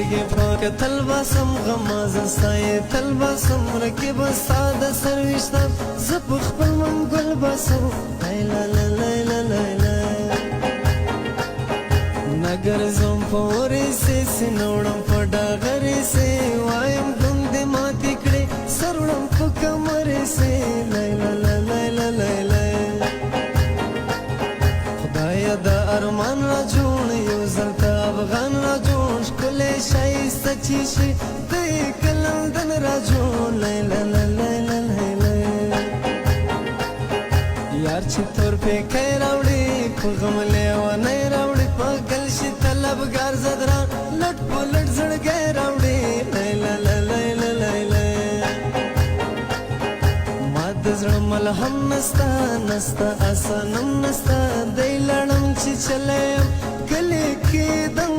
سترګې په کتل باسم غمازه ستایې تل باسم رقیب ستا د سرویشتم زه په خپل منګل باسم لیلا لیلا لیلا نه ګرځم په اورې سې نه وړم په ډاغرې سې وایم ګوندې ماتې کړې سر وړم په کمرې سې لیلا لیلا لیلا خدایه د ارمان را جوړ یو ځل ته افغان را جوړ ښکلی ښایسته چې شي د یې لندن را جوړ لیلا لیلا لیلا یار چې تور پیکی راوړي په غم لیونی راوړي په ګل شي طلبګار زدران لټ په لټ زړګی راوړي لیلا لیلا لیلا ما د زړه ملهم نسته نسته اسانم نسته دی لړم چې چلی یم کلي کې